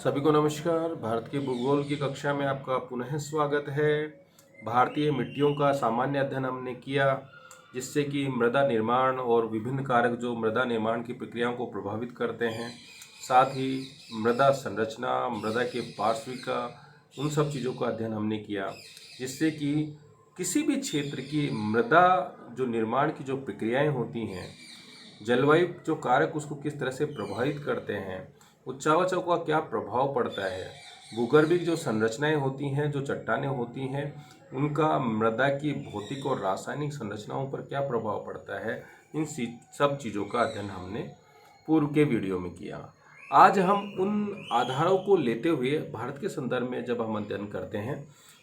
सभी को नमस्कार। भारत के भूगोल की कक्षा में आपका पुनः स्वागत है। भारतीय मिट्टियों का सामान्य अध्ययन हमने किया, जिससे कि मृदा निर्माण और विभिन्न कारक जो मृदा निर्माण की प्रक्रियाओं को प्रभावित करते हैं, साथ ही मृदा संरचना, मृदा के पार्श्विका, उन सब चीज़ों का अध्ययन हमने किया, जिससे कि किसी भी क्षेत्र की मृदा जो निर्माण की जो प्रक्रियाएं होती हैं, जलवायु जो कारक उसको किस तरह से प्रभावित करते हैं, उच्चावचों का क्या प्रभाव पड़ता है, भूगर्भिक जो संरचनाएं होती हैं, जो चट्टानें होती हैं, उनका मृदा की भौतिक और रासायनिक संरचनाओं पर क्या प्रभाव पड़ता है, इन सब चीज़ों का अध्ययन हमने पूर्व के वीडियो में किया। आज हम उन आधारों को लेते हुए भारत के संदर्भ में जब हम अध्ययन करते हैं,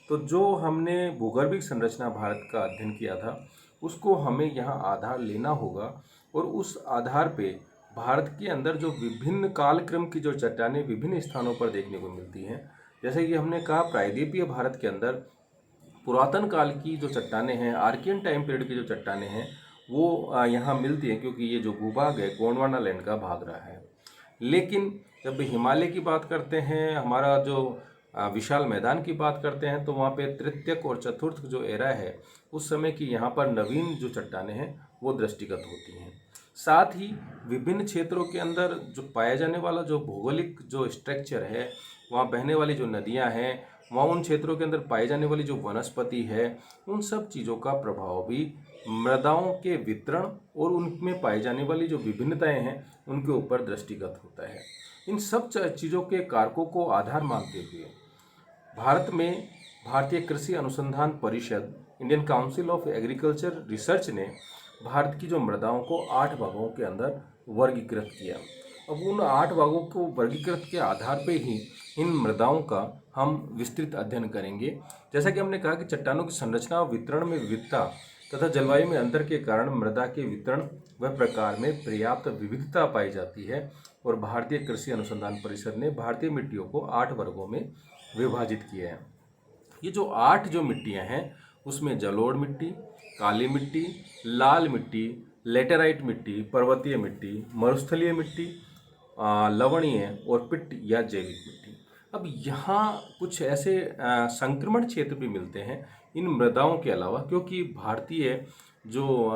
तो जो हमने भूगर्भिक संरचना भारत का अध्ययन किया था, उसको हमें यहाँ आधार लेना होगा और उस आधार पे भारत के अंदर जो विभिन्न कालक्रम की जो चट्टानें विभिन्न स्थानों पर देखने को मिलती हैं, जैसे कि हमने कहा प्रायद्वीपीय भारत के अंदर पुरातन काल की जो चट्टानें हैं, आर्कियन टाइम पीरियड की जो चट्टानें हैं, वो यहाँ मिलती हैं, क्योंकि ये जो भूभाग है गोंडवाना लैंड का भाग रहा है। लेकिन जब हिमालय की बात करते हैं, हमारा जो विशाल मैदान की बात करते हैं, तो वहाँ पे तृतीयक और चतुर्थ जो एरा है, उस समय की यहाँ पर नवीन जो चट्टानें हैं वो दृष्टिगत होती हैं। साथ ही विभिन्न क्षेत्रों के अंदर जो पाया जाने वाला जो भौगोलिक जो स्ट्रक्चर है, वहाँ बहने वाली जो नदियाँ हैं, वहाँ उन क्षेत्रों के अंदर पाई जाने वाली जो वनस्पति है, उन सब चीज़ों का प्रभाव भी मृदाओं के वितरण और उनमें पाई जाने वाली जो विभिन्नताएं हैं उनके ऊपर दृष्टिगत होता है। इन सब चीज़ों के कारकों को आधार मानते हुए भारत में भारतीय कृषि अनुसंधान परिषद, Indian council of agriculture research ने भारत की जो मृदाओं को 8 भागों के अंदर वर्गीकृत किया। अब उन 8 भागों को वर्गीकृत के आधार पर ही इन मृदाओं का हम विस्तृत अध्ययन करेंगे। जैसा कि हमने कहा कि चट्टानों की संरचना और वितरण में विविधता तथा जलवायु में अंतर के कारण मृदा के वितरण व प्रकार में पर्याप्त विविधता पाई जाती है, और भारतीय कृषि अनुसंधान परिषद ने भारतीय मिट्टियों को 8 वर्गों में विभाजित किया है। ये जो 8 जो मिट्टियाँ हैं, उसमें जलोढ़ मिट्टी, काली मिट्टी, लाल मिट्टी, लेटेराइट मिट्टी, पर्वतीय मिट्टी, मरुस्थलीय मिट्टी, लवणीय और पिट्ट या जैविक मिट्टी। अब यहाँ कुछ ऐसे संक्रमण क्षेत्र भी मिलते हैं इन मृदाओं के अलावा, क्योंकि भारतीय जो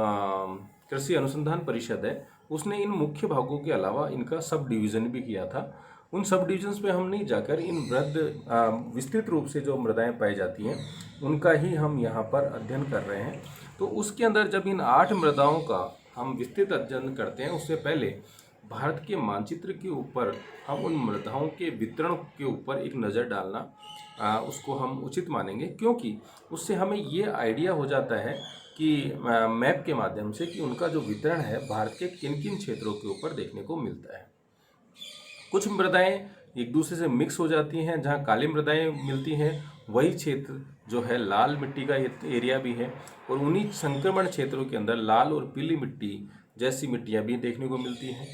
कृषि अनुसंधान परिषद है, उसने इन मुख्य भागों के अलावा इनका सब डिवीज़न भी किया था। उन सब डिविजन्स पे हम नहीं जाकर इन विस्तृत रूप से जो मृदाएं पाई जाती हैं उनका ही हम यहाँ पर अध्ययन कर रहे हैं। तो उसके अंदर जब इन 8 मृदाओं का हम विस्तृत अध्ययन करते हैं, उससे पहले भारत के मानचित्र के ऊपर हम उन मृदाओं के वितरण के ऊपर एक नज़र डालना उसको हम उचित मानेंगे, क्योंकि उससे हमें ये आइडिया हो जाता है कि मैप के माध्यम से कि उनका जो वितरण है भारत के किन किन क्षेत्रों के ऊपर देखने को मिलता है। कुछ मृदाएं एक दूसरे से मिक्स हो जाती हैं, जहाँ काली मृदाएं मिलती हैं वही क्षेत्र जो है लाल मिट्टी का एरिया भी है, और उन्हीं संक्रमण क्षेत्रों के अंदर लाल और पीली मिट्टी जैसी मिट्टियाँ भी देखने को मिलती हैं।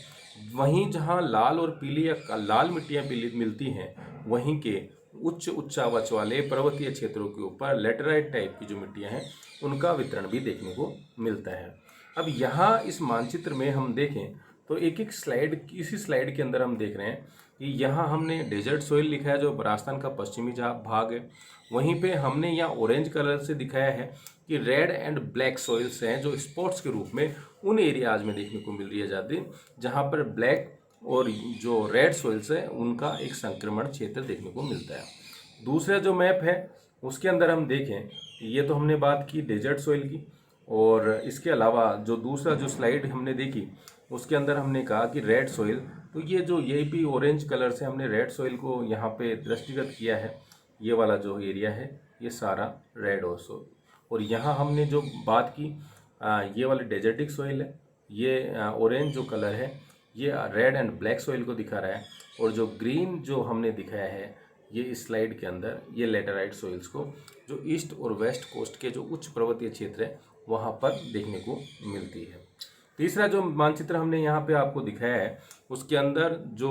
वहीं जहाँ लाल और पीली या लाल मिट्टियाँ पीली मिलती हैं, वहीं के उच्च उच्चावच वाले पर्वतीय क्षेत्रों के ऊपर लेटेराइट टाइप की जो मिट्टियाँ हैं उनका वितरण भी देखने को मिलता है। अब यहाँ इस मानचित्र में हम देखें तो एक एक स्लाइड, इसी स्लाइड के अंदर हम देख रहे हैं कि यहाँ हमने डेजर्ट सोइल लिखा है जो राजस्थान का पश्चिमी भाग है। वहीं पे हमने यहाँ ऑरेंज कलर से दिखाया है कि रेड एंड ब्लैक सोइल्स हैं, जो स्पॉट्स के रूप में उन एरियाज में देखने को मिल रही है जाती, जहाँ पर ब्लैक और जो रेड सोइल्स है उनका एक संक्रमण क्षेत्र देखने को मिलता है। दूसरा जो मैप है उसके अंदर हम देखें, ये तो हमने बात की डेजर्ट सोइल की, और इसके अलावा जो दूसरा जो स्लाइड हमने देखी उसके अंदर हमने कहा कि रेड सोइल, तो ये जो यही भी ऑरेंज कलर से हमने रेड सोइल को यहाँ पे दृष्टिगत किया है। ये वाला जो एरिया है ये सारा रेड और सोइल, और यहाँ हमने जो बात की ये वाली डेजर्टिक सोइल है, ये ऑरेंज जो कलर है ये रेड एंड ब्लैक सोइल को दिखा रहा है, और जो ग्रीन जो हमने दिखाया है ये इस स्लाइड के अंदर ये लेटेराइट सोइल्स को जो ईस्ट और वेस्ट कोस्ट के जो उच्च पर्वतीय क्षेत्र है वहाँ पर देखने को मिलती है। तीसरा जो मानचित्र हमने यहाँ पे आपको दिखाया है उसके अंदर जो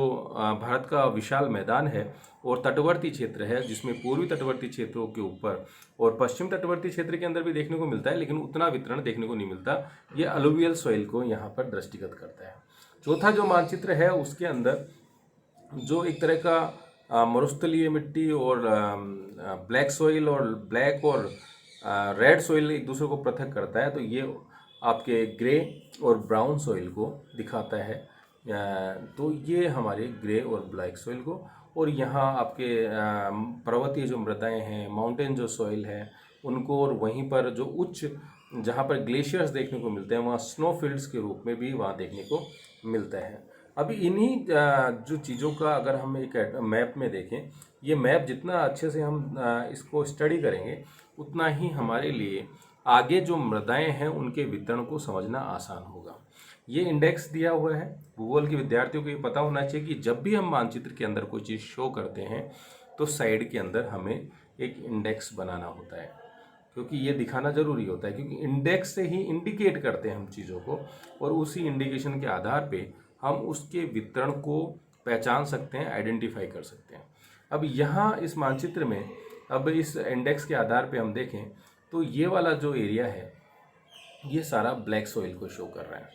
भारत का विशाल मैदान है और तटवर्ती क्षेत्र है, जिसमें पूर्वी तटवर्ती क्षेत्रों के ऊपर और पश्चिम तटवर्ती क्षेत्र के अंदर भी देखने को मिलता है, लेकिन उतना वितरण देखने को नहीं मिलता। ये अलुवियल सॉइल को यहाँ पर दृष्टिगत करता है। चौथा जो मानचित्र है उसके अंदर जो एक तरह का मरुस्थलीय मिट्टी और ब्लैक सॉइल और ब्लैक और रेड सॉइल एक दूसरे को पृथक करता है, तो ये आपके ग्रे और ब्राउन सॉइल को दिखाता है। तो ये हमारे ग्रे और ब्लैक सॉइल को, और यहाँ आपके पर्वतीय जो मृदाएं हैं, माउंटेन जो सॉइल है उनको, और वहीं पर जो उच्च जहाँ पर ग्लेशियर्स देखने को मिलते हैं वहाँ स्नोफील्ड्स के रूप में भी वहाँ देखने को मिलता है। अभी इन्हीं जो चीज़ों का अगर हम एक मैप में देखें, ये मैप जितना अच्छे से हम इसको स्टडी करेंगे उतना ही हमारे लिए आगे जो मृदाएं हैं उनके वितरण को समझना आसान होगा। ये इंडेक्स दिया हुआ है। भूगोल के विद्यार्थियों को ये पता होना चाहिए कि जब भी हम मानचित्र के अंदर कोई चीज़ शो करते हैं तो साइड के अंदर हमें एक इंडेक्स बनाना होता है, क्योंकि ये दिखाना ज़रूरी होता है, क्योंकि इंडेक्स से ही इंडिकेट करते हैं हम चीज़ों को, और उसी इंडिकेशन के आधार पे हम उसके वितरण को पहचान सकते हैं, आइडेंटिफाई कर सकते हैं। अब यहाँ इस मानचित्र में अब इस इंडेक्स के आधार पे हम देखें तो ये वाला जो एरिया है ये सारा ब्लैक सॉइल को शो कर रहा है।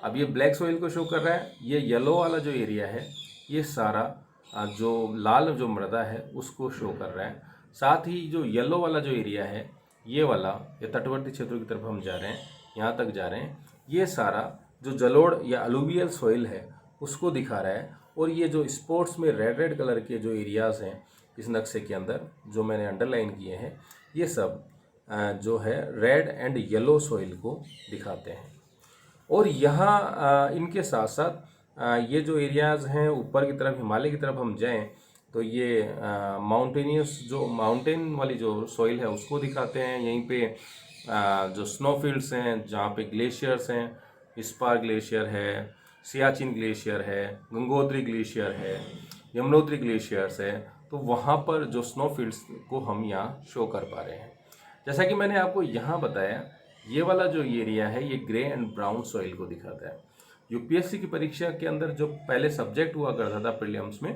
अब ये ब्लैक सॉइल को शो कर रहा है। ये येलो वाला जो एरिया है ये सारा जो लाल जो मृदा है उसको शो कर रहा है। साथ ही जो येलो वाला जो एरिया है ये वाला, ये तटवर्ती क्षेत्रों की तरफ हम जा रहे हैं, यहाँ तक जा रहे हैं, ये सारा जो जलोढ़ या अलुवियल सॉइल है उसको दिखा रहा है। और ये जो स्पॉट्स में रेड रेड कलर के जो एरियाज़ हैं इस नक्शे के अंदर जो मैंने अंडरलाइन किए हैं, ये सब जो है रेड एंड येलो सॉइल को दिखाते हैं। और यहाँ इनके साथ साथ ये जो एरियाज़ हैं ऊपर की तरफ, हिमालय की तरफ हम जाएं तो ये माउंटेनियस जो माउंटेन वाली जो सॉइल है उसको दिखाते हैं। यहीं पे जो स्नोफील्ड्स हैं जहाँ पे ग्लेशियर्स हैं, स्पार ग्लेशियर है, सियाचिन ग्लेशियर है, गंगोत्री ग्लेशियर है, यमुनोत्री ग्लेशियर्स है, तो वहाँ पर जो स्नोफील्ड्स को हम यहाँ शो कर पा रहे हैं। जैसा कि मैंने आपको यहाँ बताया, ये वाला जो एरिया है ये ग्रे एंड ब्राउन सॉइल को दिखाता है। यूपीएससी की परीक्षा के अंदर जो पहले सब्जेक्ट हुआ करता था प्रीलिम्स में,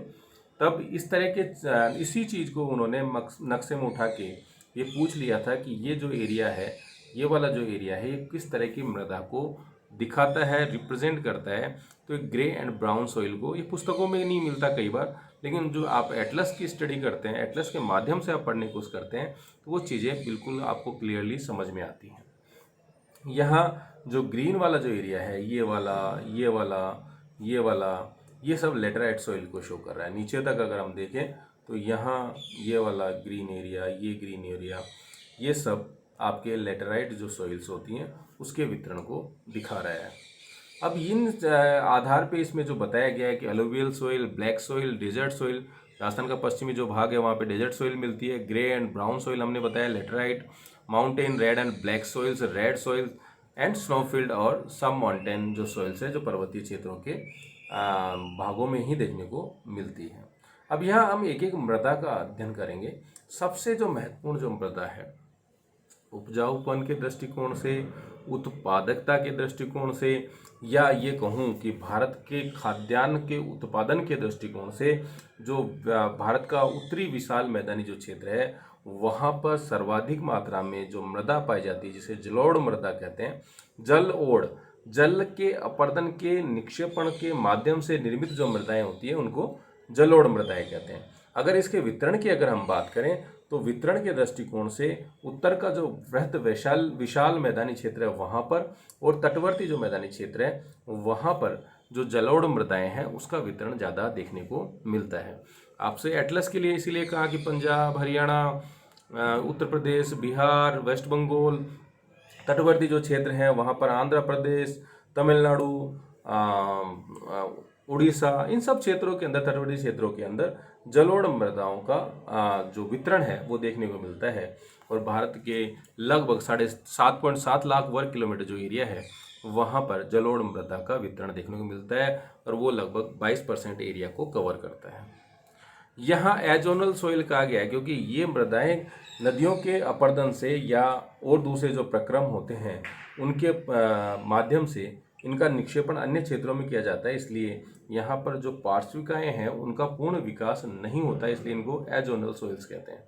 तब इस तरह के इसी चीज़ को उन्होंने नक्शे में उठा के ये पूछ लिया था कि ये जो एरिया है, ये वाला जो एरिया है, ये किस तरह की मृदा को दिखाता है, रिप्रेजेंट करता है। तो एक ग्रे एंड ब्राउन सॉइल को, ये पुस्तकों में नहीं मिलता कई बार, लेकिन जो आप एटलस की स्टडी करते हैं, एटलस के माध्यम से आप पढ़ने की कोशिश करते हैं, तो वो चीज़ें बिल्कुल आपको क्लियरली समझ में आती हैं। यहाँ जो ग्रीन वाला जो एरिया है, ये वाला, ये वाला, ये वाला, ये सब लेटराइट सॉइल को शो कर रहा है। नीचे तक अगर हम देखें तो यहाँ ये वाला ग्रीन एरिया, ये ग्रीन एरिया, ये सब आपके लेटराइट जो सॉइल्स होती हैं उसके वितरण को दिखा रहा है। अब इन आधार पे इसमें जो बताया गया है कि alluvial soil, black soil, desert soil, Rajasthan का पश्चिमी जो भाग है वहाँ पे डेजर्ट सॉइल मिलती है। ग्रे एंड ब्राउन सॉइल हमने बताया, laterite, mountain red and black soils, red soil and snowfield, और सब माउंटेन जो सॉइल्स है जो पर्वतीय क्षेत्रों के भागों में ही देखने को मिलती है। अब यहाँ हम एक एक मृदा का अध्ययन करेंगे। सबसे जो महत्वपूर्ण जो मृदा है, उपजाऊपन के दृष्टिकोण से, उत्पादकता के दृष्टिकोण से, या ये कहूँ कि भारत के खाद्यान्न के उत्पादन के दृष्टिकोण से, जो भारत का उत्तरी विशाल मैदानी जो क्षेत्र है वहाँ पर सर्वाधिक मात्रा में जो मृदा पाई जाती है जिसे जलोढ़ मृदा कहते हैं, जल ओढ़, जल के अपर्दन के निक्षेपण के माध्यम से निर्मित जो मृदाएं होती हैं उनको जलोढ़ मृदाएं कहते हैं। अगर इसके वितरण की अगर हम बात करें तो वितरण के दृष्टिकोण से उत्तर का जो वृहद विशाल मैदानी क्षेत्र है वहाँ पर, और तटवर्ती जो मैदानी क्षेत्र है वहाँ पर जो जलोढ़ मृदाएं हैं उसका वितरण ज़्यादा देखने को मिलता है। आपसे एटलस के लिए इसीलिए कहा कि पंजाब, हरियाणा, उत्तर प्रदेश, बिहार, वेस्ट बंगाल, तटवर्ती जो क्षेत्र हैं वहाँ पर आंध्र प्रदेश, तमिलनाडु, उड़ीसा, इन सब क्षेत्रों के अंदर, तटवर्ती क्षेत्रों के अंदर जलोढ़ मृदाओं का जो वितरण है वो देखने को मिलता है। और भारत के लगभग 7.7 लाख वर्ग किलोमीटर जो एरिया है वहाँ पर जलोढ़ मृदा का वितरण देखने को मिलता है, और वो लगभग 22% एरिया को कवर करता है। यहाँ एजोनल सॉइल कहा गया है क्योंकि ये मृदाएं नदियों के अपर्दन से या और दूसरे जो प्रक्रम होते हैं उनके माध्यम से इनका निक्षेपण अन्य क्षेत्रों में किया जाता है, इसलिए यहाँ पर जो पार्श्विकाएं हैं उनका पूर्ण विकास नहीं होता, इसलिए इनको एजोनल सॉइल्स कहते हैं।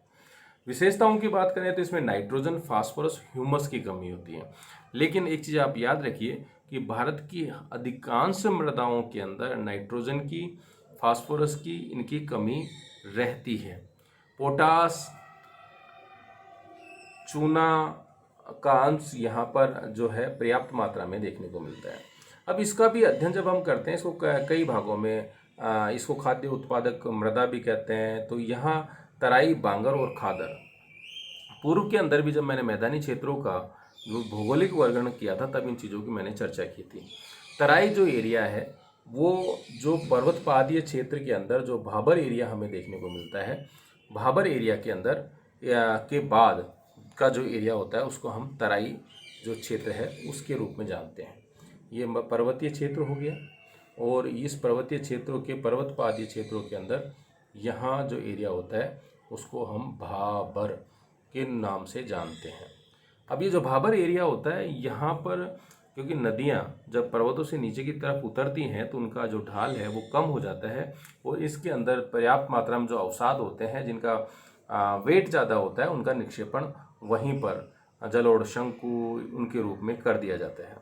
विशेषताओं की बात करें तो इसमें नाइट्रोजन, फास्फोरस, ह्यूमस की कमी होती है। लेकिन एक चीज़ आप याद रखिए कि भारत की अधिकांश मृदाओं के अंदर नाइट्रोजन की, फास्फोरस की, इनकी कमी रहती है। पोटास, चूना का अंश यहाँ पर जो है पर्याप्त मात्रा में देखने को मिलता है। अब इसका भी अध्ययन जब हम करते हैं, इसको कई भागों में इसको खाद्य उत्पादक मृदा भी कहते हैं। तो यहाँ तराई, बांगर और खादर, पूर्व के अंदर भी जब मैंने मैदानी क्षेत्रों का भौगोलिक वर्णन किया था तब इन चीज़ों की मैंने चर्चा की थी। तराई जो एरिया है वो जो पर्वत पहाड़ीय क्षेत्र के अंदर जो भाबर एरिया हमें देखने को मिलता है, भाबर एरिया के अंदर के बाद का जो एरिया होता है उसको हम तराई जो क्षेत्र है उसके रूप में जानते हैं। ये पर्वतीय क्षेत्र हो गया, और इस पर्वतीय क्षेत्रों के पर्वत पहाड़ीय क्षेत्रों के अंदर यहाँ जो एरिया होता है उसको हम भाबर के नाम से जानते हैं। अब ये जो भाबर एरिया होता है यहाँ पर, क्योंकि नदियाँ जब पर्वतों से नीचे की तरफ उतरती हैं तो उनका जो ढाल है वो कम हो जाता है, और इसके अंदर पर्याप्त मात्रा में जो अवसाद होते हैं जिनका वेट ज़्यादा होता है उनका निक्षेपण वहीं पर जलोढ़ शंकु उनके रूप में कर दिया जाता है।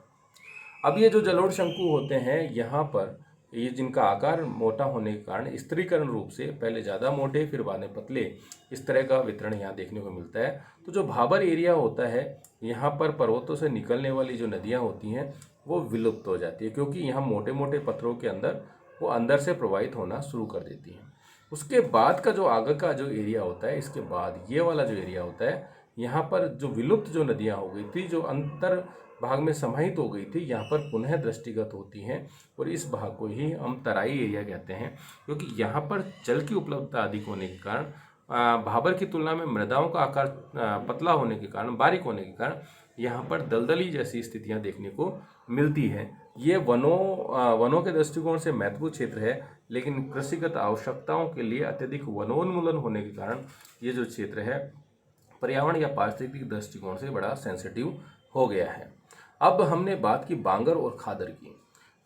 अब ये जो जलोढ़ शंकु होते हैं यहाँ पर, ये जिनका आकार मोटा होने के कारण स्थिरीकरण रूप से पहले ज़्यादा मोटे फिर बाद में पतले, इस तरह का वितरण यहाँ देखने को मिलता है। तो जो भाबर एरिया होता है यहाँ पर पर्वतों से निकलने वाली जो नदियाँ होती हैं वो विलुप्त हो जाती है, क्योंकि यहाँ मोटे मोटे पत्थरों के अंदर वो अंदर से प्रवाहित होना शुरू कर देती हैं। उसके बाद का जो आगे का जो एरिया होता है, इसके बाद ये वाला जो एरिया होता है, यहाँ पर जो विलुप्त जो नदियाँ हो गई थी, जो अंतर भाग में समाहित हो गई थी, यहाँ पर पुनः दृष्टिगत होती हैं, और इस भाग को ही हम तराई एरिया कहते हैं, क्योंकि यहाँ पर जल की उपलब्धता अधिक होने के कारण, भाबर की तुलना में मृदाओं का आकार पतला होने के कारण, बारीक होने के कारण यहाँ पर दलदली जैसी स्थितियाँ देखने को मिलती हैं। ये वनों के दृष्टिकोण से महत्वपूर्ण क्षेत्र है, लेकिन कृषिगत आवश्यकताओं के लिए अत्यधिक वनोन्मूलन होने के कारण ये जो क्षेत्र है पर्यावरण या पारिस्थितिक दृष्टिकोण से बड़ा सेंसिटिव हो गया है। अब हमने बात की बांगर और खादर की।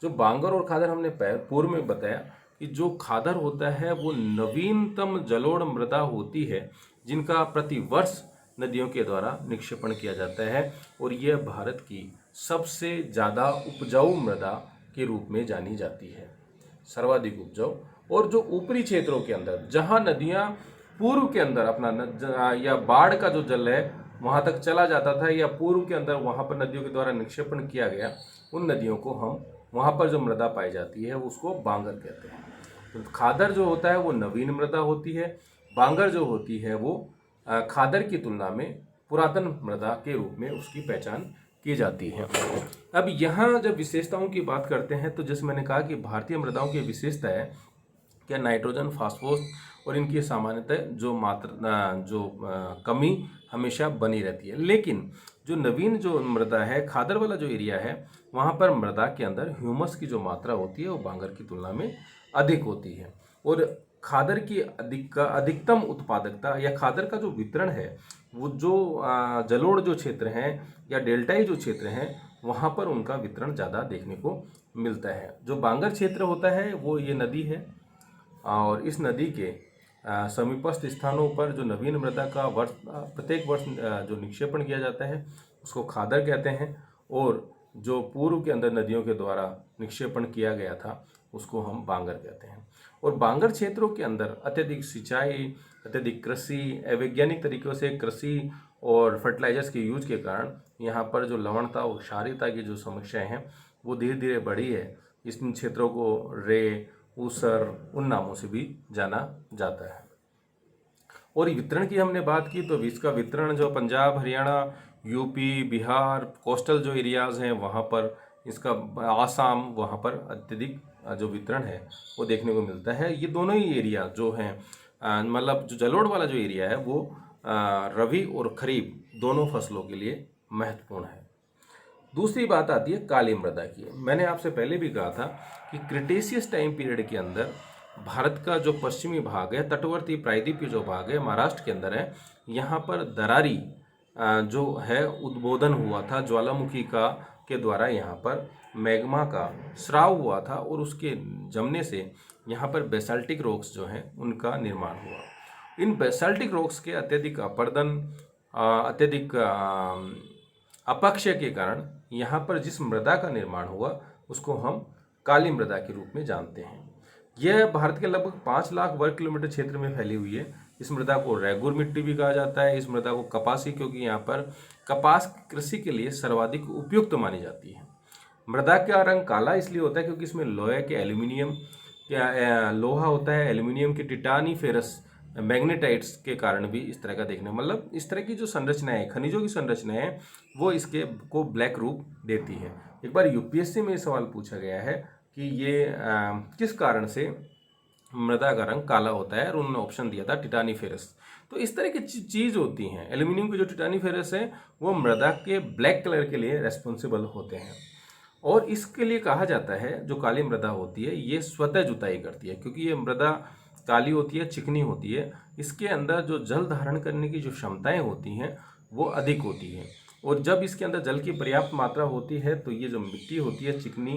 जो बांगर और खादर हमने पूर्व में बताया कि जो खादर होता है वो नवीनतम जलोढ़ मृदा होती है जिनका प्रतिवर्ष नदियों के द्वारा निक्षेपण किया जाता है, और यह भारत की सबसे ज़्यादा उपजाऊ मृदा के रूप में जानी जाती है, सर्वाधिक उपजाऊ। और जो ऊपरी क्षेत्रों के अंदर जहाँ नदियाँ पूर्व के अंदर अपना या बाढ़ का जो जल है वहाँ तक चला जाता था, या पूर्व के अंदर वहाँ पर नदियों के द्वारा निक्षेपण किया गया, उन नदियों को हम वहाँ पर जो मृदा पाई जाती है उसको बांगर कहते हैं। तो खादर जो होता है वो नवीन मृदा होती है, बांगर जो होती है वो खादर की तुलना में पुरातन मृदा के रूप में उसकी पहचान की जाती है। अब यहाँ जब विशेषताओं की बात करते हैं तो जैसे मैंने कहा कि भारतीय मृदाओं की विशेषता है क्या नाइट्रोजन, फास्फोरस और इनकी सामान्यतः जो कमी हमेशा बनी रहती है। लेकिन जो नवीन जो मृदा है, खादर वाला जो एरिया है, वहाँ पर मृदा के अंदर ह्यूमस की जो मात्रा होती है वो बांगर की तुलना में अधिक होती है, और खादर की अधिकतम उत्पादकता या खादर का जो वितरण है वो जो जलोढ़ जो क्षेत्र हैं या डेल्टाई जो क्षेत्र हैं वहाँ पर उनका वितरण ज़्यादा देखने को मिलता है। जो बांगर क्षेत्र होता है वो ये नदी है, और इस नदी के समीपस्थ स्थानों पर जो नवीन मृदा का प्रत्येक वर्ष जो निक्षेपण किया जाता है उसको खादर कहते हैं, और जो पूर्व के अंदर नदियों के द्वारा निक्षेपण किया गया था उसको हम बांगर कहते हैं। और बांगर क्षेत्रों के अंदर अत्यधिक सिंचाई, अत्यधिक कृषि, अवैज्ञानिक तरीकों से कृषि और फर्टिलाइजर्स के यूज के कारण यहाँ पर जो लवणता और क्षारीयता की जो समस्याएं हैं वो धीरे धीरे बढ़ी है। इन क्षेत्रों को रे, ऊसर उन नामों से भी जाना जाता है। और वितरण की हमने बात की तो इसका वितरण जो पंजाब, हरियाणा, यूपी, बिहार, कोस्टल जो एरियाज़ हैं वहाँ पर, इसका आसाम, वहाँ पर अत्यधिक जो वितरण है वो देखने को मिलता है। ये दोनों ही एरिया जो हैं मतलब जो जलोढ़ वाला जो एरिया है वो रबी और खरीफ दोनों फसलों के लिए महत्वपूर्ण है। दूसरी बात आती है काली मृदा की। मैंने आपसे पहले भी कहा था कि क्रिटेशियस टाइम पीरियड के अंदर भारत का जो पश्चिमी भाग है, तटवर्ती प्रायद्वीपीय जो भाग है, महाराष्ट्र के अंदर है, यहाँ पर दरारी जो है उद्बोधन हुआ था, ज्वालामुखी का के द्वारा यहाँ पर मैग्मा का स्राव हुआ था, और उसके जमने से यहाँ पर बेसाल्टिक रॉक्स जो हैं उनका निर्माण हुआ। इन बेसाल्टिक रॉक्स के अत्यधिक अपरदन, अत्यधिक अपक्षय के कारण यहाँ पर जिस मृदा का निर्माण हुआ उसको हम काली मृदा के रूप में जानते हैं। यह भारत के लगभग 5 लाख वर्ग किलोमीटर क्षेत्र में फैली हुई है। इस मृदा को रेगुर मिट्टी भी कहा जाता है। इस मृदा को कपासी, क्योंकि यहाँ पर कपास कृषि के लिए सर्वाधिक उपयुक्त मानी जाती है। मृदा का रंग काला इसलिए होता है क्योंकि इसमें लोहे के एल्यूमिनियम लोहा होता है, एल्यूमिनियम के टिटानी फेरस मैग्नेटाइट्स के कारण भी इस तरह का देखने, मतलब इस तरह की जो संरचनाएं हैं, खनिजों की संरचनाएं हैं, वो इसके को ब्लैक रूप देती है। एक बार यूपीएससी में ये सवाल पूछा गया है कि ये किस कारण से मृदा का रंग काला होता है, और उन्होंने ऑप्शन दिया था टिटानी फेरस। तो इस तरह की चीज़ होती हैं। एल्यूमिनियम के जो टिटानी फेरस है वो मृदा के ब्लैक कलर के लिए रेस्पॉन्सिबल होते हैं, और इसके लिए कहा जाता है जो काली मृदा होती है ये स्वतः जुताई करती है, क्योंकि ये मृदा काली होती है, चिकनी होती है, इसके अंदर जो जल धारण करने की जो क्षमताएं होती हैं वो अधिक होती हैं, और जब इसके अंदर जल की पर्याप्त मात्रा होती है तो ये जो मिट्टी होती है चिकनी,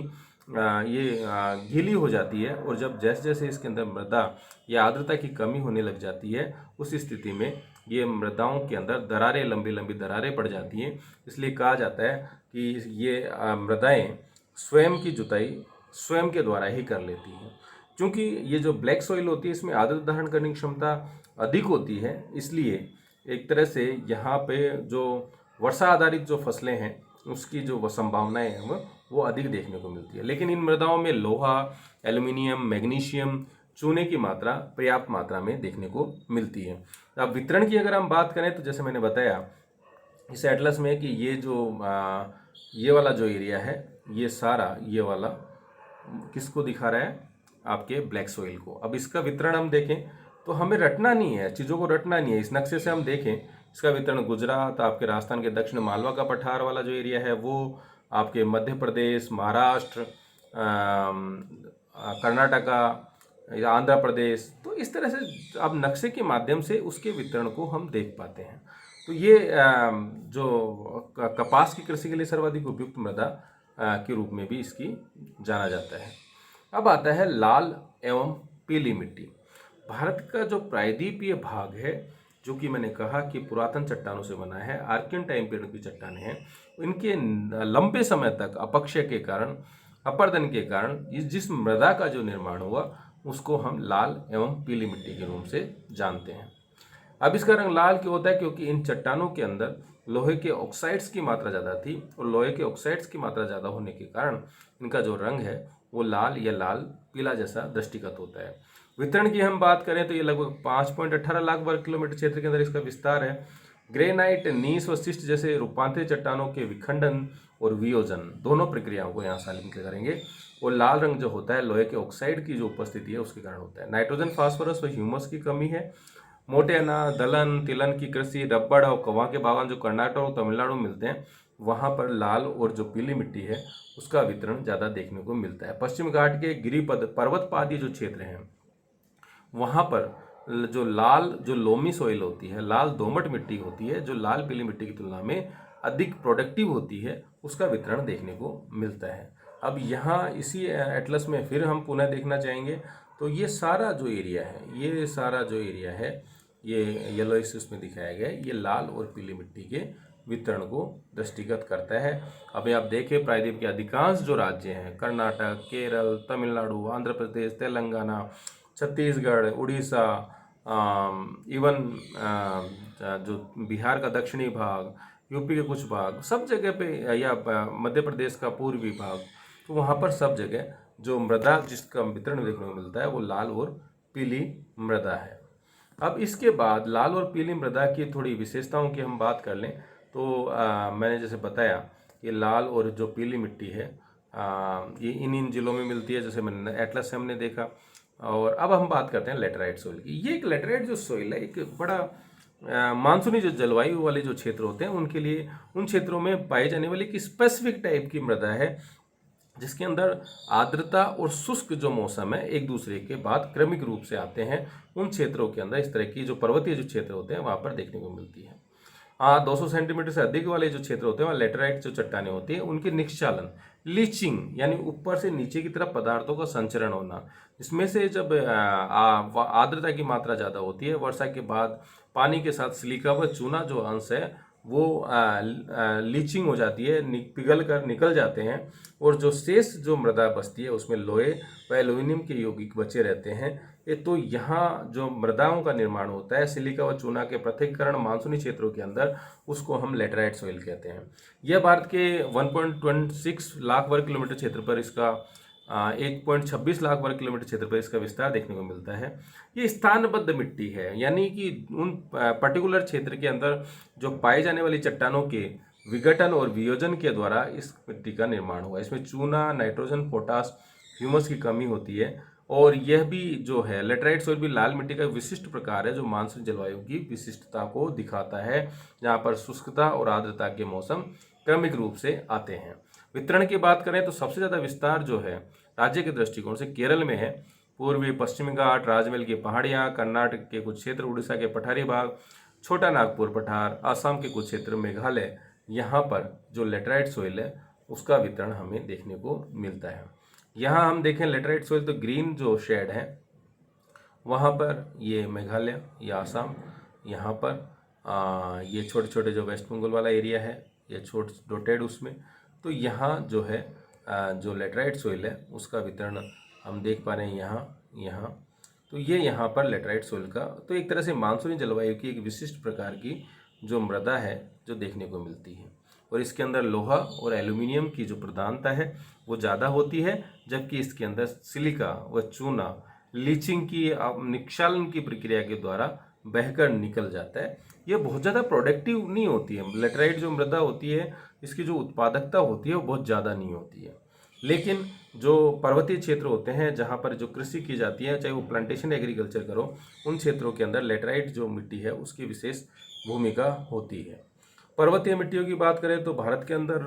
ये गीली हो जाती है, और जब जैसे जैसे इसके अंदर मृदा या आर्द्रता की कमी होने लग जाती है, उस स्थिति में ये मृदाओं के अंदर दरारें, लंबी लंबी दरारें पड़ जाती हैं। इसलिए कहा जाता है कि ये मृदाएं स्वयं की जुताई स्वयं के द्वारा ही कर लेती हैं। क्योंकि ये जो ब्लैक सॉइल होती है इसमें आर्द्रता धारण करने की क्षमता अधिक होती है, इसलिए एक तरह से यहाँ पे जो वर्षा आधारित जो फसलें हैं उसकी जो संभावनाएं हैं वो अधिक देखने को मिलती है। लेकिन इन मृदाओं में लोहा, एल्यूमिनियम, मैग्नीशियम, चूने की मात्रा पर्याप्त मात्रा में देखने को मिलती है। अब वितरण की अगर हम बात करें तो जैसे मैंने बताया इस एटलस में कि ये वाला जो एरिया है ये सारा ये वाला किसको दिखा रहा है, आपके ब्लैक सोइल को। अब इसका वितरण हम देखें तो हमें रटना नहीं है, चीज़ों को रटना नहीं है। इस नक्शे से हम देखें इसका वितरण गुजरात, आपके राजस्थान के दक्षिण मालवा का पठार वाला जो एरिया है वो, आपके मध्य प्रदेश, महाराष्ट्र, कर्नाटका, आंध्र प्रदेश, तो इस तरह से अब नक्शे के माध्यम से उसके वितरण को हम देख पाते हैं। तो ये जो कपास की कृषि के लिए सर्वाधिक उपयुक्त मृदा के रूप में भी इसकी जाना जाता है। अब आता है लाल एवं पीली मिट्टी। भारत का जो प्रायद्वीपीय भाग है, जो कि मैंने कहा कि पुरातन चट्टानों से बना है, आर्कियन टाइम पीरियड की चट्टानें हैं, इनके लंबे समय तक अपक्षय के कारण, अपर्दन के कारण जिस मृदा का जो निर्माण हुआ उसको हम लाल एवं पीली मिट्टी के रूप से जानते हैं। अब इसका रंग लाल क्यों होता है? क्योंकि इन चट्टानों के अंदर लोहे के ऑक्साइड्स की मात्रा ज़्यादा थी, और लोहे के ऑक्साइड्स की मात्रा ज़्यादा होने के कारण इनका जो रंग है वो लाल या लाल पीला जैसा दृष्टिगत होता है। वितरण की हम बात करें तो ये लगभग 5.18 लाख वर्ग किलोमीटर क्षेत्र के अंदर इसका विस्तार है। ग्रेनाइट, नीस व शिस्ट जैसे रूपांतरित चट्टानों के विखंडन और वियोजन दोनों प्रक्रियाओं को यहाँ शामिल करेंगे। और लाल रंग जो होता है लोहे के ऑक्साइड की जो उपस्थिति है उसके कारण होता है। नाइट्रोजन, फास्फोरस व ह्यूमस की कमी है। मोटे अनाज, दलहन, तिलहन की कृषि, रबड़ और कवा के बागान जो कर्नाटक और तमिलनाडु में मिलते हैं, वहाँ पर लाल और जो पीली मिट्टी है उसका वितरण ज़्यादा देखने को मिलता है। पश्चिम घाट के गिरिपद पर्वतपादीय जो क्षेत्र हैं वहाँ पर जो लाल जो लोमी सॉइल होती है, लाल दोमट मिट्टी होती है, जो लाल पीली मिट्टी की तुलना में अधिक प्रोडक्टिव होती है, उसका वितरण देखने को मिलता है। अब यहाँ इसी एटलस में फिर हम पुनः देखना चाहेंगे तो ये सारा जो एरिया है, ये सारा जो एरिया है, ये येलो एक्सिस में दिखाया गया है, ये लाल और पीली मिट्टी के वितरण को दृष्टिगत करता है। अभी आप देखें प्रायद्वीप के अधिकांश जो राज्य हैं, कर्नाटक, केरल, तमिलनाडु, आंध्र प्रदेश, तेलंगाना, छत्तीसगढ़, उड़ीसा, इवन जो बिहार का दक्षिणी भाग, यूपी के कुछ भाग, सब जगह पे, या मध्य प्रदेश का पूर्वी भाग, तो वहाँ पर सब जगह जो मृदा जिसका वितरण देखने को मिलता है वो लाल और पीली मृदा है। अब इसके बाद लाल और पीली मृदा की थोड़ी विशेषताओं की हम बात कर लें तो मैंने जैसे बताया कि लाल और जो पीली मिट्टी है ये इन जिलों में मिलती है, जैसे मैंने एटलस से हमने देखा। और अब हम बात करते हैं लेटराइट सोइल की। ये एक लेटराइट जो सोइल है एक बड़ा मानसूनी जो जलवायु वाले जो क्षेत्र होते हैं उनके लिए, उन क्षेत्रों में पाई जाने वाली एक स्पेसिफिक टाइप की मृदा है, जिसके अंदर आर्द्रता और शुष्क जो मौसम है एक दूसरे के बाद क्रमिक रूप से आते हैं। उन क्षेत्रों के अंदर इस तरह की जो पर्वतीय जो क्षेत्र होते हैं वहाँ पर देखने को मिलती है। 200 सेंटीमीटर से अधिक वाले जो क्षेत्र होते हैं वहाँ लेटराइट जो चट्टानें होती हैं उनकी निक्षालन, लीचिंग, यानी ऊपर से नीचे की तरफ पदार्थों का संचरण होना, इसमें से जब आर्द्रता की मात्रा ज़्यादा होती है, वर्षा के बाद पानी के साथ सिलिका व चूना जो अंश है वो लीचिंग हो जाती है, पिघल कर निकल जाते हैं, और जो शेष जो मृदा बचती है उसमें लोहे व एल्यूमिनियम के यौगिक बचे रहते हैं। ये तो यहाँ जो मृदाओं का निर्माण होता है सिलिका व चूना के पृथक्करण मानसूनी क्षेत्रों के अंदर, उसको हम लेटराइट सॉइल कहते हैं। यह भारत के 1.26 लाख वर्ग किलोमीटर क्षेत्र पर इसका 1.26 लाख वर्ग किलोमीटर क्षेत्र पर इसका विस्तार देखने को मिलता है। ये स्थानबद्ध मिट्टी है, यानी कि उन पर्टिकुलर क्षेत्र के अंदर जो पाई जाने वाली चट्टानों के विघटन और वियोजन के द्वारा इस मिट्टी का निर्माण हुआ। इसमें चूना, नाइट्रोजन, पोटास, ह्यूमस की कमी होती है, और यह भी जो है लेटराइट सॉइल भी लाल मिट्टी का विशिष्ट प्रकार है जो मानसून जलवायु की विशिष्टता को दिखाता है, जहाँ पर शुष्कता और आर्द्रता के मौसम क्रमिक रूप से आते हैं। वितरण की बात करें तो सबसे ज़्यादा विस्तार जो है राज्य के दृष्टिकोण से केरल में है। पूर्वी पश्चिमी घाट, राजमहल की पहाड़ियाँ, कर्नाटक के कुछ क्षेत्र, उड़ीसा के पठारी भाग, छोटा नागपुर पठार, आसाम के कुछ क्षेत्र, मेघालय, यहाँ पर जो लेटराइट सॉइल है उसका वितरण हमें देखने को मिलता है। यहाँ हम देखें लेटराइट सॉइल तो ग्रीन जो शेड है वहाँ पर ये मेघालय, ये आसाम, यहाँ पर ये छोटे छोटे जो वेस्ट बंगाल वाला एरिया है ये छोटे डोटेड उसमें, तो यहाँ जो है जो लेटराइट सॉइल है उसका वितरण हम देख पा रहे हैं यहाँ। तो ये यहाँ पर लेटराइट सॉइल का तो एक तरह से मानसूनी जलवायु की एक विशिष्ट प्रकार की जो मृदा है जो देखने को मिलती है, और इसके अंदर लोहा और एल्यूमिनियम की जो प्रधानता है वो ज़्यादा होती है, जबकि इसके अंदर सिलिका व चूना लीचिंग की निक्षालन की प्रक्रिया के द्वारा बहकर निकल जाता है। ये बहुत ज़्यादा प्रोडक्टिव नहीं होती है। लेटराइट जो मृदा होती है इसकी जो उत्पादकता होती है वो बहुत ज़्यादा नहीं होती है, लेकिन जो पर्वतीय क्षेत्र होते हैं जहाँ पर जो कृषि की जाती है, चाहे वो प्लांटेशन एग्रीकल्चर करो, उन क्षेत्रों के अंदर लेटराइट जो मिट्टी है उसकी विशेष भूमिका होती है। पर्वतीय मिट्टियों की बात करें तो भारत के अंदर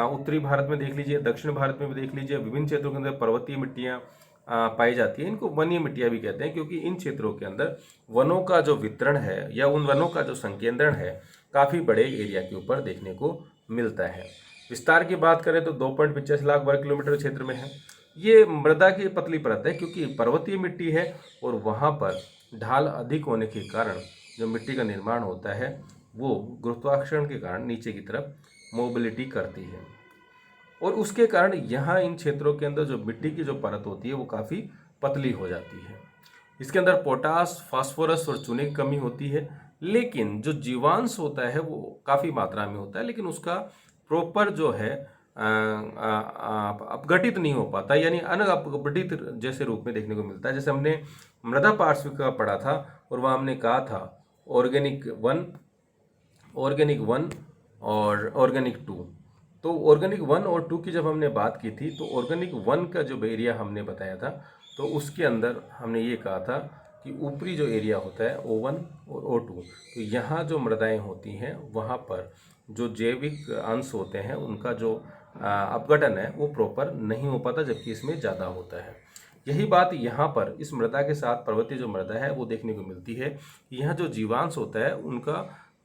उत्तरी भारत में देख लीजिए, दक्षिण भारत में भी देख लीजिए, विभिन्न क्षेत्रों के अंदर पर्वतीय मिट्टियाँ पाई जाती है। इनको वनीय मिट्टियाँ भी कहते हैं, क्योंकि इन क्षेत्रों के अंदर वनों का जो वितरण है या उन वनों का जो संकेंद्रण है काफ़ी बड़े एरिया के ऊपर देखने को मिलता है। विस्तार की बात करें तो 2.85 लाख वर्ग किलोमीटर क्षेत्र में है। ये मृदा की पतली परत है, क्योंकि पर्वतीय मिट्टी है और वहाँ पर ढाल अधिक होने के कारण जो मिट्टी का निर्माण होता है वो गुरुत्वाकर्षण के कारण नीचे की तरफ मोबिलिटी करती है, और उसके कारण यहाँ इन क्षेत्रों के अंदर जो मिट्टी की जो परत होती है वो काफ़ी पतली हो जाती है। इसके अंदर पोटास, फास्फोरस और चूने की कमी होती है, लेकिन जो जीवांश होता है वो काफ़ी मात्रा में होता है, लेकिन उसका प्रॉपर जो है अपघटित नहीं हो पाता, यानी अनअपघटित जैसे रूप में देखने को मिलता है। जैसे हमने मृदा पार्श्विक का पढ़ा था और वहाँ हमने कहा था ऑर्गेनिक वन और ऑर्गेनिक टू। तो ऑर्गेनिक 1 और 2 की जब हमने बात की थी तो ऑर्गेनिक 1 का जो एरिया हमने बताया था तो उसके अंदर हमने ये कहा था कि ऊपरी जो एरिया होता है O1 और O2, तो यहाँ जो मृदाएं होती हैं वहाँ पर जो जैविक अंश होते हैं उनका जो अपघटन है वो प्रॉपर नहीं हो पाता, जबकि इसमें ज़्यादा होता है। यही बात यहाँ पर इस मृदा के साथ पर्वतीय जो मृदा है वो देखने को मिलती है कि यहाँ जो जीवांश होता है उनका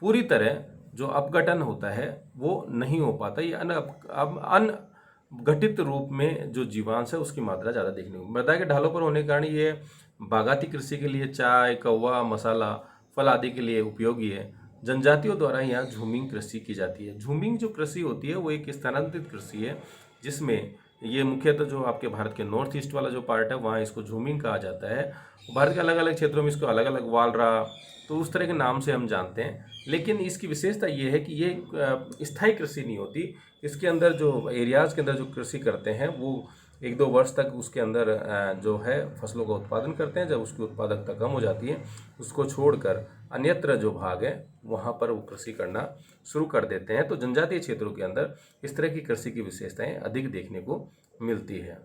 पूरी तरह जो अपघटन होता है वो नहीं हो पाता। ये अनघटित रूप में जो जीवांश है उसकी मात्रा ज़्यादा देखने को मृदा के ढालों पर होने के कारण ये बागाती कृषि के लिए चाय, कौवा, मसाला, फल आदि के लिए उपयोगी है। जनजातियों द्वारा यहाँ झूमिंग कृषि की जाती है। झूमिंग जो कृषि होती है वो एक स्थानांतरित कृषि है, जिसमें ये मुख्यतः जो आपके भारत के नॉर्थ ईस्ट वाला जो पार्ट है वहाँ इसको झूमिंग कहा जाता है। भारत के अलग अलग क्षेत्रों में इसको अलग अलग वालरा तो उस तरह के नाम से हम जानते हैं, लेकिन इसकी विशेषता ये है कि ये स्थायी कृषि नहीं होती। इसके अंदर जो एरियाज़ के अंदर जो कृषि करते हैं वो 1-2 वर्ष तक उसके अंदर जो है फसलों का उत्पादन करते हैं। जब उसकी उत्पादकता कम हो जाती है उसको छोड़कर अन्यत्र जो भाग है वहाँ पर वो कृषि करना शुरू कर देते हैं। तो जनजातीय क्षेत्रों के अंदर इस तरह की कृषि की विशेषताएं अधिक देखने को मिलती है।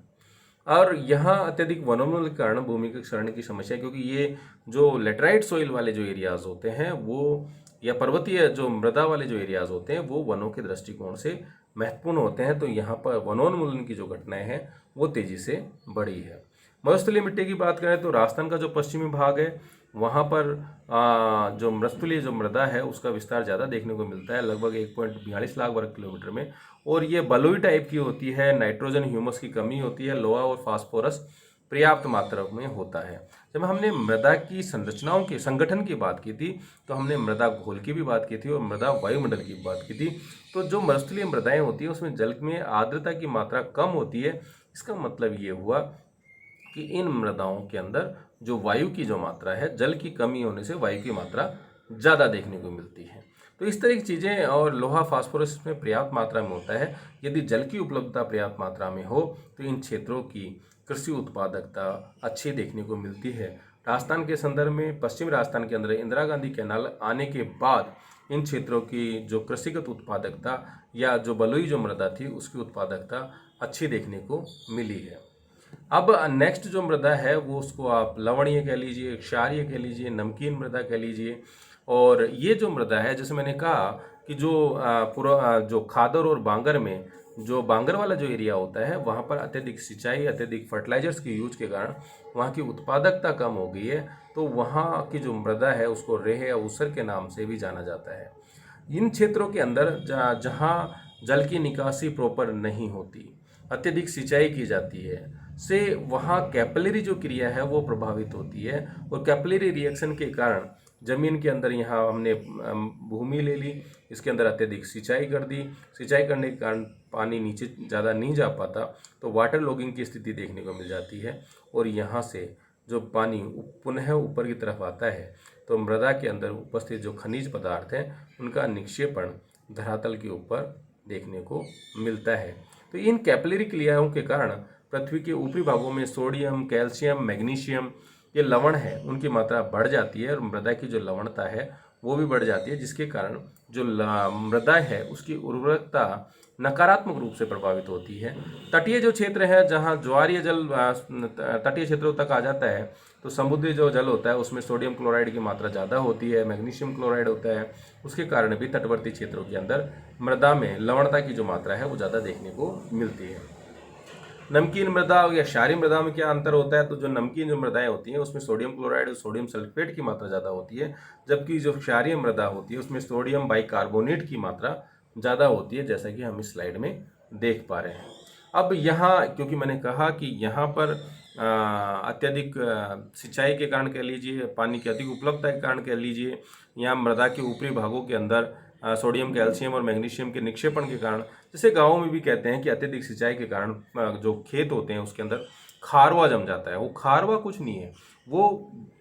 और यहाँ अत्यधिक वनोन्मूलन के कारण भूमि के क्षरण की समस्या, क्योंकि ये जो लेटराइट सॉइल वाले जो एरियाज़ होते हैं वो या पर्वतीय जो मृदा वाले जो एरियाज़ होते हैं वो वनों के दृष्टिकोण से महत्वपूर्ण होते हैं। तो यहाँ पर वनोन्मूलन की जो घटनाएं हैं वो तेज़ी से बढ़ी है। मरुस्थलीय मिट्टी की बात करें तो राजस्थान का जो पश्चिमी भाग है वहाँ पर जो मरुस्थलीय जो मृदा है उसका विस्तार ज़्यादा देखने को मिलता है, लगभग 1.42 लाख वर्ग किलोमीटर में, और ये बलुई टाइप की होती है। नाइट्रोजन, ह्यूमस की कमी होती है, लोहा और फास्फोरस पर्याप्त मात्रा में होता है। जब हमने मृदा की संरचनाओं के संगठन की बात की थी तो हमने मृदा घोल की भी बात की थी और मृदा वायुमंडल की भी बात की थी। तो जो मरुस्थलीय मृदाएं होती हैं उसमें जल में आर्द्रता की मात्रा कम होती है। इसका मतलब ये हुआ कि इन मृदाओं के अंदर जो वायु की जो मात्रा है, जल की कमी होने से वायु की मात्रा ज़्यादा देखने को मिलती है। तो इस तरह की चीज़ें, और लोहा फास्फोरस में पर्याप्त मात्रा में होता है। यदि जल की उपलब्धता पर्याप्त मात्रा में हो तो इन क्षेत्रों की कृषि उत्पादकता अच्छी देखने को मिलती है। राजस्थान के संदर्भ में पश्चिमी राजस्थान के अंदर इंदिरा गांधी कैनाल आने के बाद इन क्षेत्रों की जो कृषिगत उत्पादकता या जो बलुई जो मृदा थी उसकी उत्पादकता अच्छी देखने को मिली है। अब नेक्स्ट जो मृदा है वो उसको आप लवणीय कह लीजिए, क्षारीय कह लीजिए, नमकीन मृदा कह लीजिए। और ये जो मृदा है, जैसे मैंने कहा कि जो जो खादर और बांगर में जो बांगर वाला जो एरिया होता है वहाँ पर अत्यधिक सिंचाई, अत्यधिक फर्टिलाइजर्स के यूज के कारण वहाँ की उत्पादकता कम हो गई है। तो वहाँ की जो मृदा है उसको रेह या ऊसर के नाम से भी जाना जाता है। इन क्षेत्रों के अंदर जहाँ जल की निकासी प्रॉपर नहीं होती, अत्यधिक सिंचाई की जाती है, से वहाँ कैपिलरी जो क्रिया है वो प्रभावित होती है। और कैपिलरी रिएक्शन के कारण जमीन के अंदर यहाँ हमने भूमि ले ली, इसके अंदर अत्यधिक सिंचाई कर दी, सिंचाई करने के कारण पानी नीचे ज़्यादा नहीं जा पाता, तो वाटर लॉगिंग की स्थिति देखने को मिल जाती है। और यहाँ से जो पानी पुनः ऊपर की तरफ आता है तो मृदा के अंदर उपस्थित जो खनिज पदार्थ हैं उनका निक्षेपण धरातल के ऊपर देखने को मिलता है। तो इन कैपिलरी क्रियाओं के कारण पृथ्वी के ऊपरी भागों में सोडियम, कैल्शियम, मैग्नीशियम, ये लवण है उनकी मात्रा बढ़ जाती है और मृदा की जो लवणता है वो भी बढ़ जाती है, जिसके कारण जो मृदा है उसकी उर्वरकता नकारात्मक रूप से प्रभावित होती है। तटीय जो क्षेत्र है जहाँ ज्वारीय जल तटीय क्षेत्रों तक आ जाता है तो समुद्री जो जल होता है उसमें सोडियम क्लोराइड की मात्रा ज़्यादा होती है, मैग्नीशियम क्लोराइड होता है, उसके कारण भी तटवर्ती क्षेत्रों के अंदर मृदा में लवणता की जो मात्रा है वो ज़्यादा देखने को मिलती है। नमकीन मृदा या क्षारीय मृदा में क्या अंतर होता है? तो जो नमकीन जो मृदाएं होती हैं उसमें सोडियम क्लोराइड और सोडियम सल्फेट की मात्रा ज़्यादा होती है, जबकि जो क्षारीय मृदा होती है उसमें सोडियम बाइकार्बोनेट की मात्रा ज़्यादा होती है, जैसा कि हम इस स्लाइड में देख पा रहे हैं। अब यहाँ क्योंकि मैंने कहा कि यहाँ पर अत्यधिक सिंचाई के कारण कह लीजिए, पानी की अधिक उपलब्धता के कारण कह लीजिए, यहाँ मृदा के ऊपरी भागों के अंदर सोडियम, कैल्शियम और मैग्नीशियम के निक्षेपण के कारण, जैसे गाँवों में भी कहते हैं कि अत्यधिक सिंचाई के कारण जो खेत होते हैं उसके अंदर खारवा जम जाता है। वो खारवा कुछ नहीं है, वो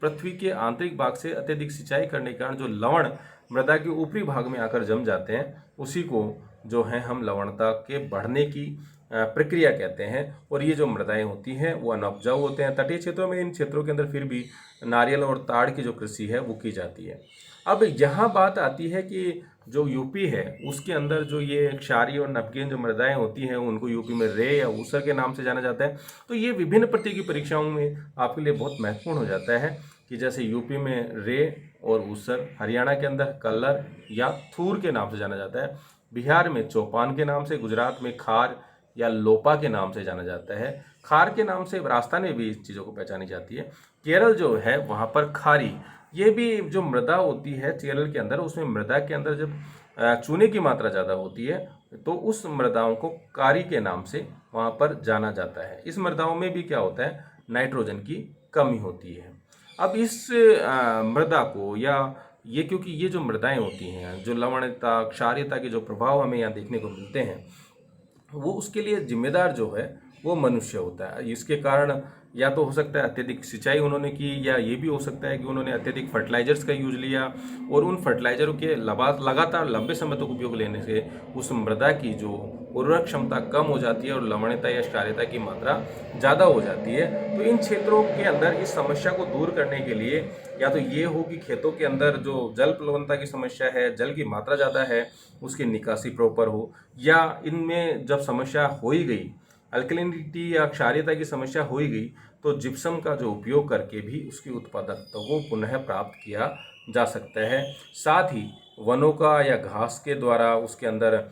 पृथ्वी के आंतरिक भाग से अत्यधिक सिंचाई करने के कारण जो लवण मृदा के ऊपरी भाग में आकर जम जाते हैं उसी को जो है हम लवणता के बढ़ने की प्रक्रिया कहते हैं। और ये जो मृदाएं होती हैं वो अनउपजाऊ होते हैं। तटीय क्षेत्रों में इन क्षेत्रों के अंदर फिर भी नारियल और ताड़ की जो कृषि है वो की जाती है। अब यहाँ बात आती है कि जो यूपी है उसके अंदर जो ये क्षारीय और नमकीन जो मृदाएं होती हैं उनको यूपी में रे या ऊसर के नाम से जाना जाता है। तो ये विभिन्न प्रतियोगी परीक्षाओं में आपके लिए बहुत महत्वपूर्ण हो जाता है कि जैसे यूपी में रे और ऊसर, हरियाणा के अंदर कल्लर या थूर के नाम से जाना जाता है, बिहार में चौपान के नाम से, गुजरात में खार या लोपा के नाम से जाना जाता है, खार के नाम से राजस्थान में भी इस चीज़ों को पहचानी जाती है। केरल जो है वहाँ पर खारी, ये भी जो मृदा होती है केरल के अंदर, उसमें मृदा के अंदर जब चूने की मात्रा ज़्यादा होती है तो उस मृदाओं को कारी के नाम से वहाँ पर जाना जाता है। इस मृदाओं में भी क्या होता है, नाइट्रोजन की कमी होती है। अब इस मृदा को या ये, क्योंकि ये जो मृदाएं होती हैं जो लवणता, क्षारीयता के जो प्रभाव हमें यहाँ देखने को मिलते हैं वो उसके लिए जिम्मेदार जो है वो मनुष्य होता है। इसके कारण या तो हो सकता है अत्यधिक सिंचाई उन्होंने की, या ये भी हो सकता है कि उन्होंने अत्यधिक फर्टिलाइजर्स का यूज लिया और उन फर्टिलाइजरों के लगातार लंबे समय तक उपयोग लेने से उस मृदा की जो उर्वरक क्षमता कम हो जाती है और लवणता या क्षारीयता की मात्रा ज़्यादा हो जाती है। तो इन क्षेत्रों के अंदर इस समस्या को दूर करने के लिए या तो ये हो कि खेतों के अंदर जो जल प्लवनता की समस्या है, जल की मात्रा ज़्यादा है, उसकी निकासी प्रॉपर हो, या इनमें जब समस्या हो ही गई, अल्कलिनिटी या क्षारीयता की समस्या हो ही गई, तो जिप्सम का जो उपयोग करके भी उसकी उत्पादकता को पुनः प्राप्त किया जा सकता है। साथ ही वनों का या घास के द्वारा उसके अंदर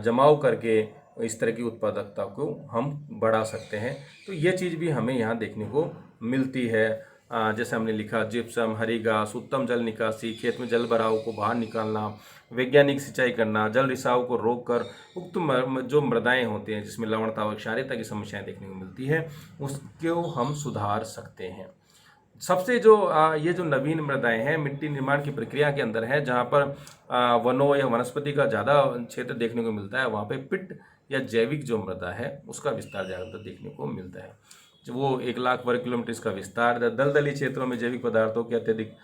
जमाव करके इस तरह की उत्पादकता को हम बढ़ा सकते हैं। तो ये चीज़ भी हमें यहाँ देखने को मिलती है। जैसे हमने लिखा, जिप्सम, हरी घास, उत्तम जल निकासी, खेत में जल भराव को बाहर निकालना, वैज्ञानिक सिंचाई करना, जल रिसाव को रोककर उक्त जो मृदाएं होती हैं जिसमें लवणता और क्षारीयता की समस्याएं देखने को मिलती है उसको हम सुधार सकते हैं। सबसे जो ये जो नवीन मृदाएं हैं मिट्टी निर्माण की प्रक्रिया के अंदर है, जहाँ पर वनों या वनस्पति का ज़्यादा क्षेत्र देखने को मिलता है, वहाँ पे पिट या जैविक जो मृदा है उसका विस्तार ज़्यादातर देखने को मिलता है। जो वो 1 लाख वर्ग किलोमीटर इसका विस्तार, दलदली क्षेत्रों में जैविक पदार्थों के अत्यधिक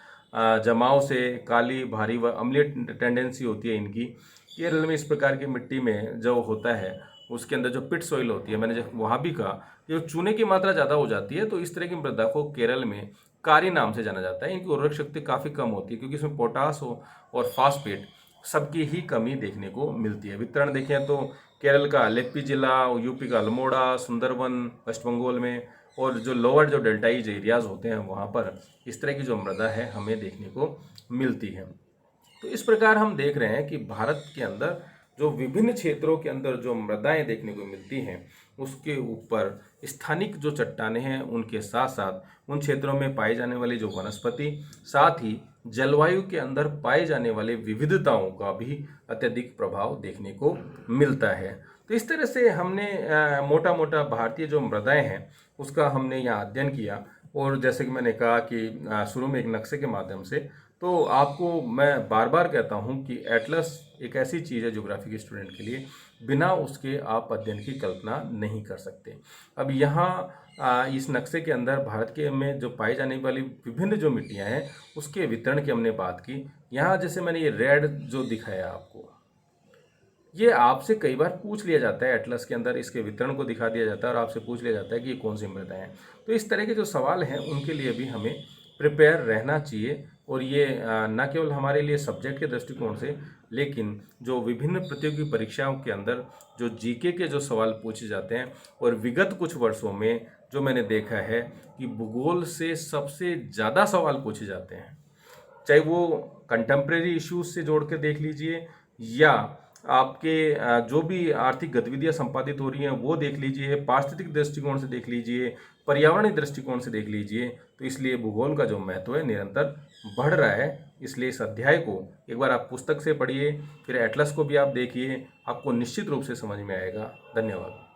जमाव से काली, भारी व अम्लीय टेंडेंसी होती है इनकी। केरल में इस प्रकार की मिट्टी में जो होता है उसके अंदर जो पिट सॉइल होती है, मैंने जब वहाँ भी कहा कि चूने की मात्रा ज़्यादा हो जाती है, तो इस तरह की मृदा को केरल में कारी नाम से जाना जाता है। इनकी उर्वरक शक्ति काफ़ी कम होती है क्योंकि इसमें पोटास हो और फास्फेट सबकी ही कमी देखने को मिलती है। वितरण देखें तो केरल का अलेप्पी जिला, यूपी का अल्मोड़ा, सुंदरबन वेस्ट बंगाल में, और जो लोअर जो डेल्टाइज एरियाज होते हैं वहाँ पर इस तरह की जो मृदा है हमें देखने को मिलती है। तो इस प्रकार हम देख रहे हैं कि भारत के अंदर जो विभिन्न क्षेत्रों के अंदर जो मृदाएं देखने को मिलती हैं उसके ऊपर स्थानिक जो चट्टानें हैं उनके साथ साथ उन क्षेत्रों में पाई जाने वाली जो वनस्पति, साथ ही जलवायु के अंदर पाए जाने वाले विविधताओं का भी अत्यधिक प्रभाव देखने को मिलता है। तो इस तरह से हमने मोटा मोटा भारतीय जो मृदाएं हैं उसका हमने यहाँ अध्ययन किया। और जैसे कि मैंने कहा कि शुरू में एक नक्शे के माध्यम से, तो आपको मैं बार बार कहता हूँ कि एटलस एक ऐसी चीज़ है ज्योग्राफी के स्टूडेंट के लिए, बिना उसके आप अध्ययन की कल्पना नहीं कर सकते। अब यहाँ इस नक्शे के अंदर भारत के में जो पाई जाने वाली विभिन्न जो मिट्टियाँ हैं उसके वितरण की हमने बात की। यहाँ जैसे मैंने ये रेड जो दिखाया आपको, ये आपसे कई बार पूछ लिया जाता है, एटलस के अंदर इसके वितरण को दिखा दिया जाता है और आपसे पूछ लिया जाता है कि ये कौन सी मृदा है। तो इस तरह के जो सवाल हैं उनके लिए भी हमें प्रिपेयर रहना चाहिए। और ये न केवल हमारे लिए सब्जेक्ट के दृष्टिकोण से, लेकिन जो विभिन्न प्रतियोगी परीक्षाओं के अंदर जो जीके के जो सवाल पूछे जाते हैं, और विगत कुछ वर्षों में जो मैंने देखा है कि भूगोल से सबसे ज़्यादा सवाल पूछे जाते हैं, चाहे वो कंटेम्प्रेरी इश्यूज से जोड़ के देख लीजिए या आपके जो भी आर्थिक गतिविधियां संपादित हो रही हैं वो देख लीजिए, पारिस्थितिक दृष्टिकोण से देख लीजिए, पर्यावरणीय दृष्टिकोण से देख लीजिए। तो इसलिए भूगोल का जो महत्व है निरंतर बढ़ रहा है। इसलिए इस अध्याय को एक बार आप पुस्तक से पढ़िए, फिर एटलस को भी आप देखिए, आपको निश्चित रूप से समझ में आएगा। धन्यवाद।